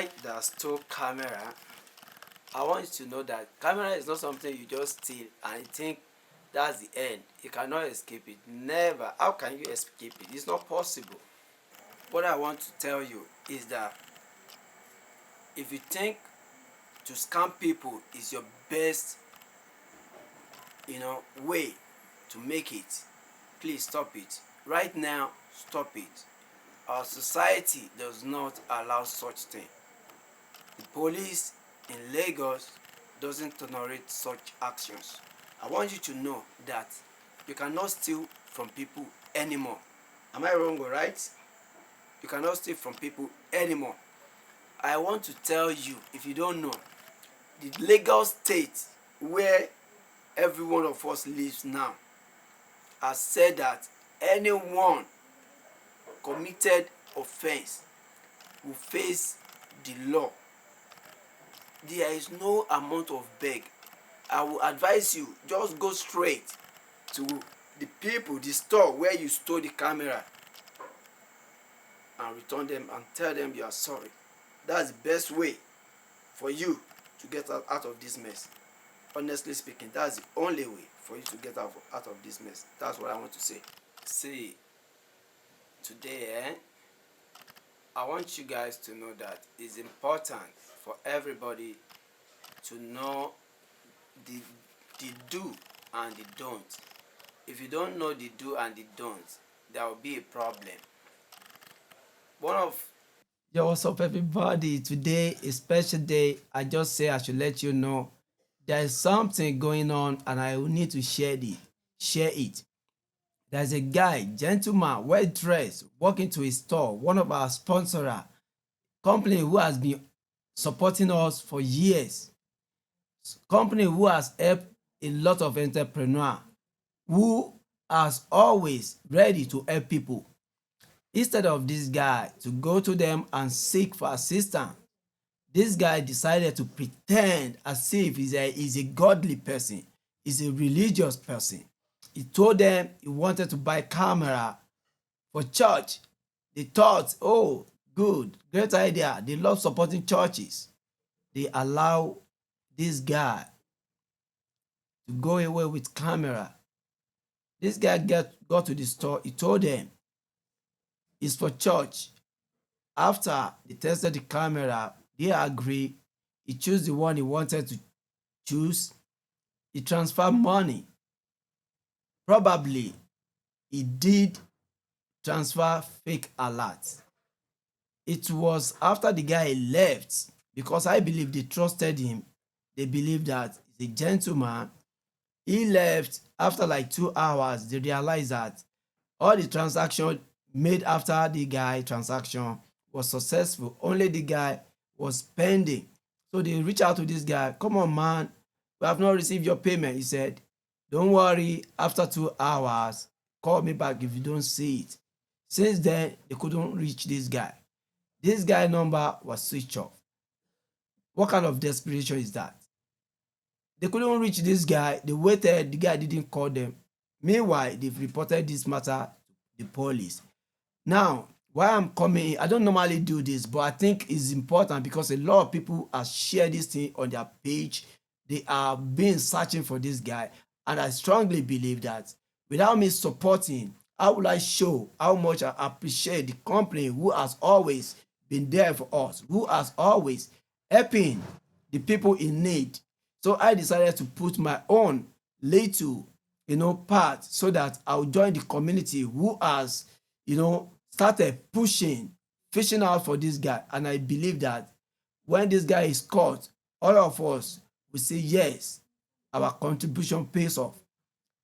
guy that stole camera, I want you to know that camera is not something you just steal and you think that's the end. You cannot escape it. Never. How can you escape it? It's not possible. What I want to tell you is that if you think to scam people is your best, way to make it, please stop it. Right now, stop it. Our society does not allow such thing. The police in Lagos doesn't tolerate such actions. I want you to know that you cannot steal from people anymore. Am I wrong or right? You cannot steal from people anymore. I want to tell you, if you don't know, the Lagos state where every one of us lives now has said that anyone committed offense will face the law. There is no amount of beg. I will advise you, just go straight to the people, the store where you stole the camera, and return them and tell them you are sorry. That's the best way for you to get out of this mess. Honestly speaking, that's the only way for you to get out of this mess. That's what I want to say. See, today, I want you guys to know that it's important for everybody to know the do and the don't. If you don't know the do and the don't, there will be a problem. Yo, what's up, everybody? Today is special day. I just say I should let you know there is something going on and I will need to share it. There's a guy, gentleman, well dressed, walking to his store, one of our sponsors, company who has been supporting us for years, company who has helped a lot of entrepreneurs, who is always ready to help people. Instead of this guy to go to them and seek for assistance, this guy decided to pretend as if he's a godly person, he's a religious person. He told them he wanted to buy camera for church. They thought, oh, good, great idea. They love supporting churches. They allow this guy to go away with camera. This guy got to the store. He told them it's for church. After they tested the camera, they agree. He chose the one he wanted to choose. He transferred money. Probably he did transfer fake alerts. It was after the guy left, because I believe they trusted him. They believed that he's a gentleman. He left after like 2 hours. They realized that all the transaction made after the guy transaction was successful. Only the guy was pending. So they reached out to this guy. Come on, man, we have not received your payment. He said, don't worry, after 2 hours, call me back if you don't see it. Since then, they couldn't reach this guy. This guy number was switched off. What kind of desperation is that? They couldn't reach this guy. They waited. The guy didn't call them. Meanwhile, they've reported this matter to the police. Now, why I'm coming, I don't normally do this, but I think it's important because a lot of people have shared this thing on their page. They have been searching for this guy. And I strongly believe that without me supporting, how will I show how much I appreciate the company who has always been there for us, who has always helping the people in need. So I decided to put my own little, part so that I'll join the community who has, started fishing out for this guy. And I believe that when this guy is caught, all of us will say, yes, our contribution pays off.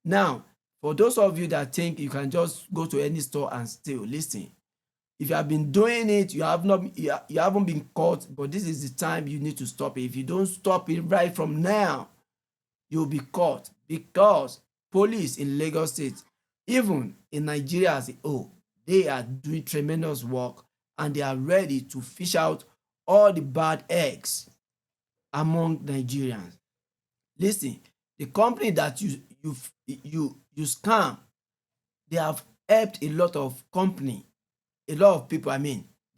Now, for those of you that think you can just go to any store and steal, listen. If you have been doing it, you haven't been caught, but this is the time you need to stop it. If you don't stop it right from now, you'll be caught, because police in Lagos State, even in Nigeria as a whole, they are doing tremendous work and they are ready to fish out all the bad eggs among Nigerians. Listen, the company that you scam, they have helped a lot of people. They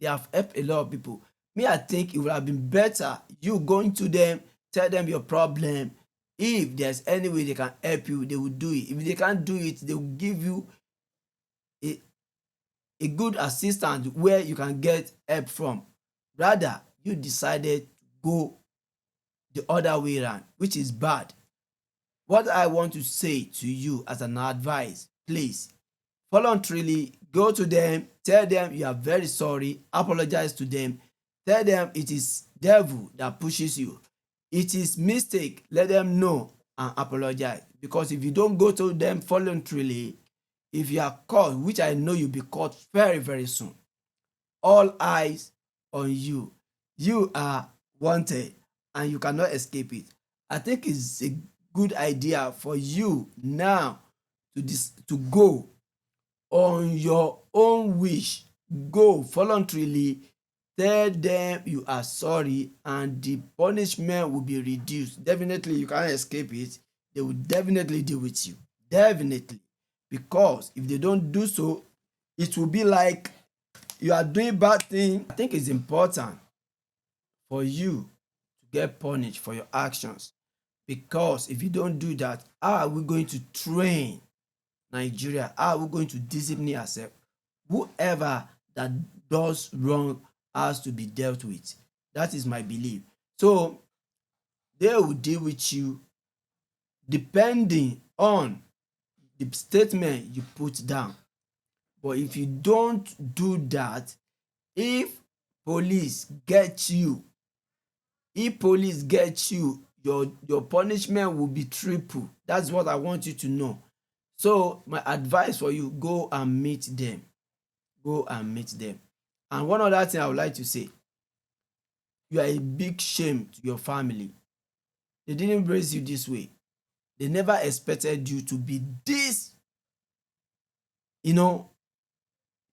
have helped a lot of people. Me, I think it would have been better you going to them, tell them your problem. If there's any way they can help you, they will do it. If they can't do it, they will give you a, a good assistant where you can get help from. Rather, you decided to go the other way around, which is bad. What I want to say to you as an advice, please voluntarily go to them, tell them you are very sorry, apologize to them, tell them it is devil that pushes you. It is mistake, let them know and apologize. Because if you don't go to them voluntarily, if you are caught, which I know you'll be caught very, very soon, all eyes on you. You are wanted and you cannot escape it. I think it's a good idea for you now to go on your own wish. Go voluntarily, tell them you are sorry, and the punishment will be reduced. Definitely, you can't escape it. They will definitely deal with you. Definitely. Because if they don't do so, it will be like you are doing bad thing. I think it's important for you to get punished for your actions. Because if you don't do that, how are we going to train Nigeria? How are we going to discipline ourselves? Whoever that does wrong has to be dealt with. That is my belief. So they will deal with you depending on the statement you put down. But if you don't do that, if police get you, your punishment will be triple. That's what I want you to know. So my advice for you, go and meet them. Go and meet them. And one other thing I would like to say, you are a big shame to your family. They didn't raise you this way. They never expected you to be this, you know,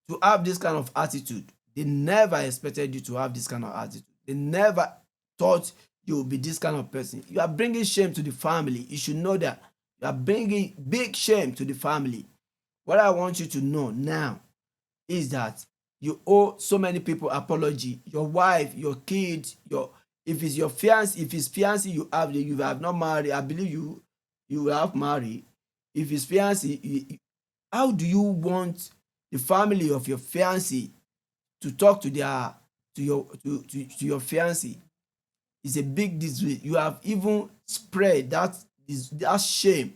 to have this kind of attitude. They never expected you to have this kind of attitude. They never thought you would be this kind of person. You are bringing shame to the family. You should know that. You are bringing big shame to the family. What I want you to know now is that you owe so many people apology. Your wife, your kids, your if it's your fiance, if it's fiance you have not married, I believe you will have married. If it's fiance, how do you want the family of your fiance to talk to their to your fiance? It's a big disgrace. You have even spread that shame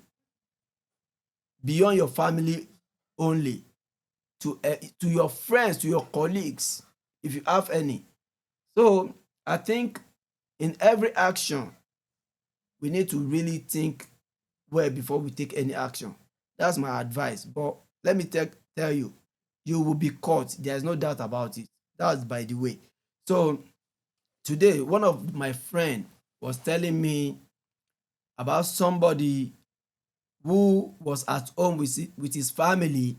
beyond your family only to your friends, to your colleagues, if you have any. So I think in every action, we need to really think well before we take any action. That's my advice. But let me tell you, you will be caught. There's no doubt about it. That's by the way. So today, one of my friend was telling me about somebody who was at home with his family,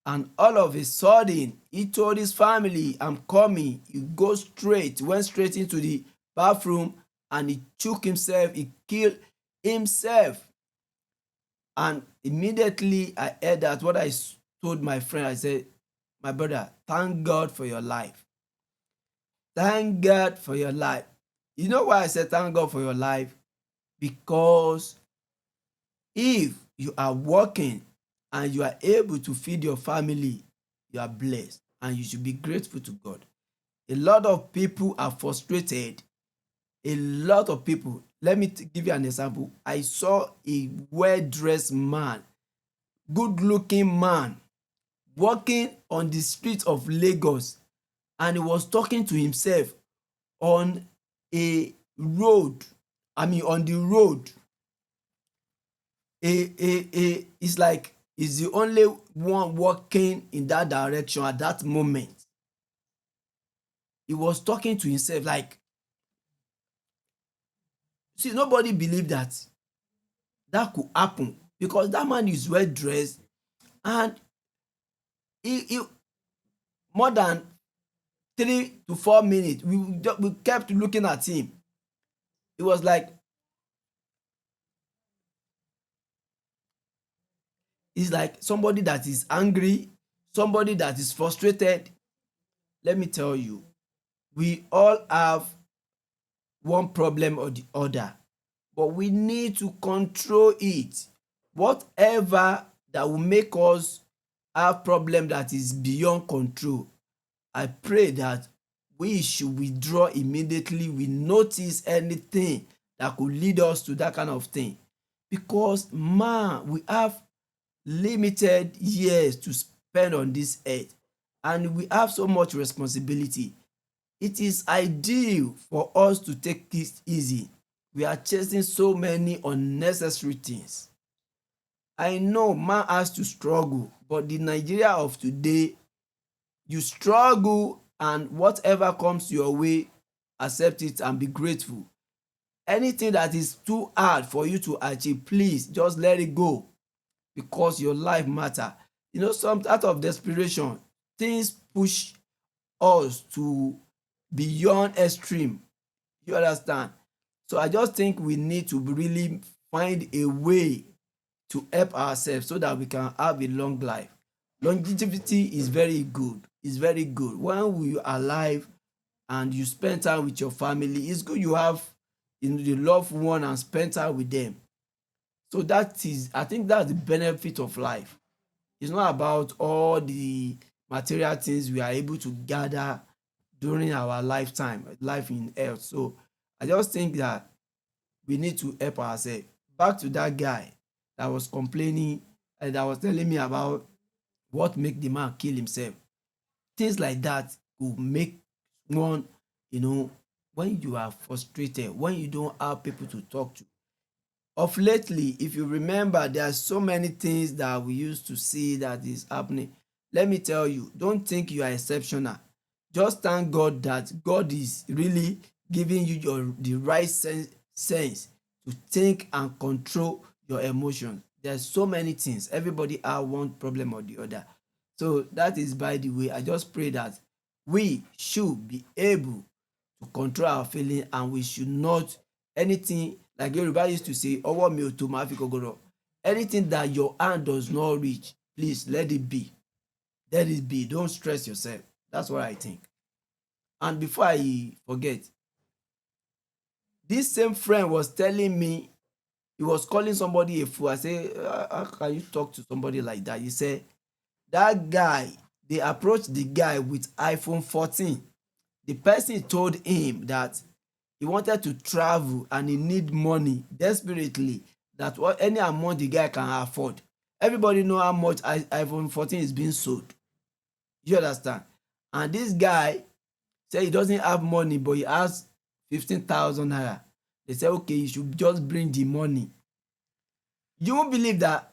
and all of a sudden he told his family, I'm coming. Went straight into the bathroom, and he took himself, he killed himself. And immediately I heard that, what I told my friend, I said, my brother, thank God for your life. Thank God for your life. You know why I said thank God for your life? Because if you are working and you are able to feed your family, you are blessed and you should be grateful to God. A lot of people are frustrated. A lot of people. Let me give you an example. I saw a well-dressed man, good-looking man, walking on the streets of Lagos, and he was talking to himself on a road. On the road. It's like he's the only one walking in that direction at that moment. He was talking to himself like, see, nobody believed that could happen, because that man is well dressed, and he more than 3 to 4 minutes we kept looking at him. It was like, it's like somebody that is angry, somebody that is frustrated. Let me tell you, We all have one problem or the other, but we need to control it. Whatever that will make us have problem that is beyond control, I pray that we should withdraw immediately we notice anything that could lead us to that kind of thing. Because man, we have limited years to spend on this earth, and we have so much responsibility. It is ideal for us to take it easy. We are chasing so many unnecessary things. I know man has to struggle, but the Nigeria of today, you struggle and whatever comes your way, accept it and be grateful. Anything that is too hard for you to achieve, please just let it go, because your life matter. You know, some out of desperation, things push us to beyond extreme. You understand? So I just think we need to really find a way to help ourselves so that we can have a long life. Longevity is very good. It's very good. When we are alive and you spend time with your family, it's good you have, you know, the loved one and spend time with them. So that is, I think that's the benefit of life. It's not about all the material things we are able to gather during our lifetime, life in earth. So I just think that we need to help ourselves. Back to that guy that was complaining and that was telling me about what make the man kill himself. Things like that will make one, you know, when you are frustrated, when you don't have people to talk to. Of lately, if you remember, there are so many things that we used to see that is happening. Let me tell you, don't think you are exceptional. Just thank God that God is really giving you the right sense to think and control your emotions. There's so many things. Everybody have one problem or the other. So that is by the way. I just pray that we should be able to control our feeling, and we should not anything like Yoruba used to say, ọwọ́ mi ò tó máa fi gọgọrọ. Anything that your hand does not reach, please let it be. Let it be. Don't stress yourself. That's what I think. And before I forget, this same friend was telling me, he was calling somebody a fool. I say, how can you talk to somebody like that? He said, that guy, they approached the guy with iPhone 14. The person told him that he wanted to travel and he need money desperately, that what any amount the guy can afford. Everybody know how much iPhone 14 is being sold. You understand? And this guy said he doesn't have money, but he has 15,000 naira. They said, okay, you should just bring the money. You won't believe that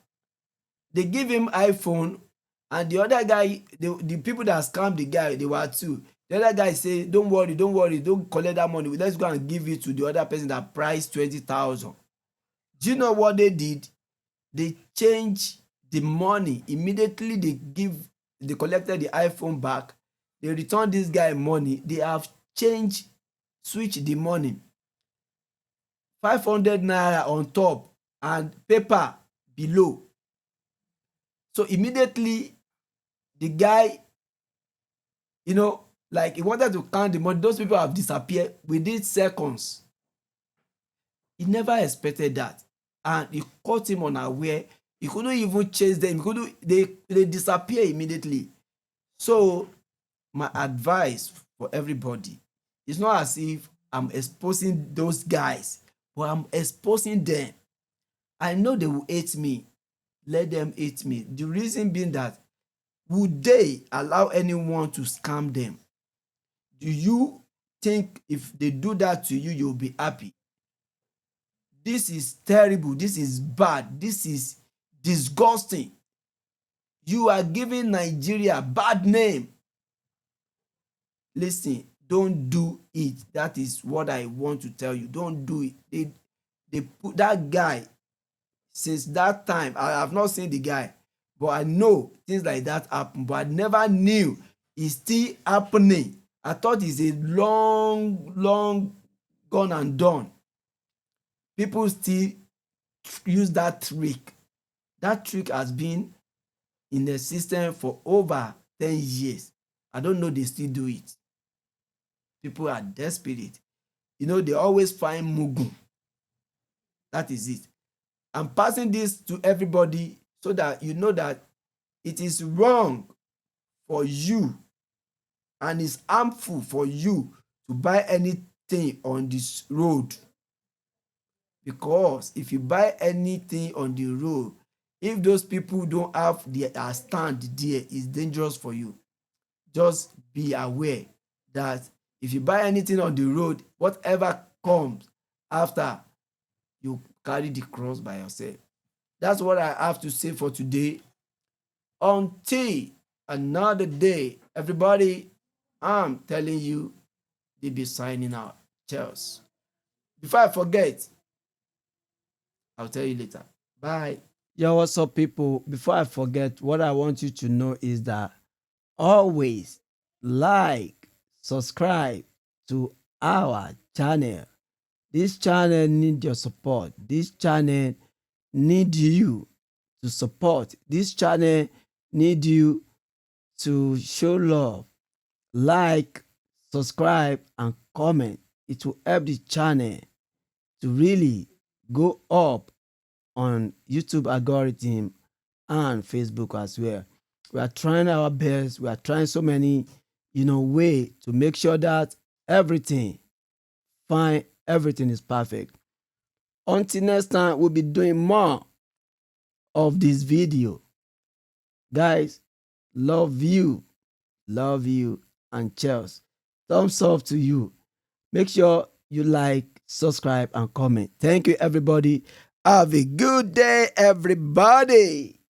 they give him iPhone, and the other guy, the people that scammed the guy, they were two. The other guy say, don't worry, don't collect that money, let's go and give it to the other person that priced 20,000. Do you know what they did? They changed the money immediately. They collected the iPhone back. They returned this guy money. They have switched the money, 500 naira on top and paper below. So immediately the guy, you know, like he wanted to count the money. Those people have disappeared within seconds. He never expected that, and he caught him unaware. He couldn't even chase them. He couldn't. They disappear immediately. So my advice for everybody, it's not as if I'm exposing those guys, but I'm exposing them. I know they will hate me. Let them hate me. The reason being that, would they allow anyone to scam them? Do you think if they do that to you, you'll be happy? This is terrible. This is bad. This is disgusting. You are giving Nigeria bad name. Listen, don't do it. That is what I want to tell you. Don't do it. They put that guy. Since that time, I have not seen the guy, but I know things like that happen. But I never knew it's still happening. I thought it's a long gone and done. People still use that trick. That trick has been in the system for over 10 years. I don't know they still do it. people are desperate. They always find mugu. That is it. I'm passing this to everybody so that you know that it is wrong for you and it's harmful for you to buy anything on this road. Because if you buy anything on the road, if those people don't have their stand there, it's dangerous for you. Just be aware that if you buy anything on the road, whatever comes after, you carry the cross by yourself. That's what I have to say for today. Until another day, everybody, I'm telling you, they be signing out. Cheers. Before I forget, I'll tell you later. Bye. Yo, what's up, people? Before I forget, what I want you to know is that always like, subscribe to our channel. This channel need your support. This channel need you to support. This channel need you to show love. Like, subscribe, and comment. It will help the channel to really go up on YouTube algorithm and Facebook as well. We are trying our best. We are trying so many, way to make sure that everything fine, everything is perfect. Until next time, we'll be doing more of this video. Guys, love you, and cheers. Thumbs up to you. Make sure you like, subscribe, and comment. Thank you, everybody. Have a good day, everybody.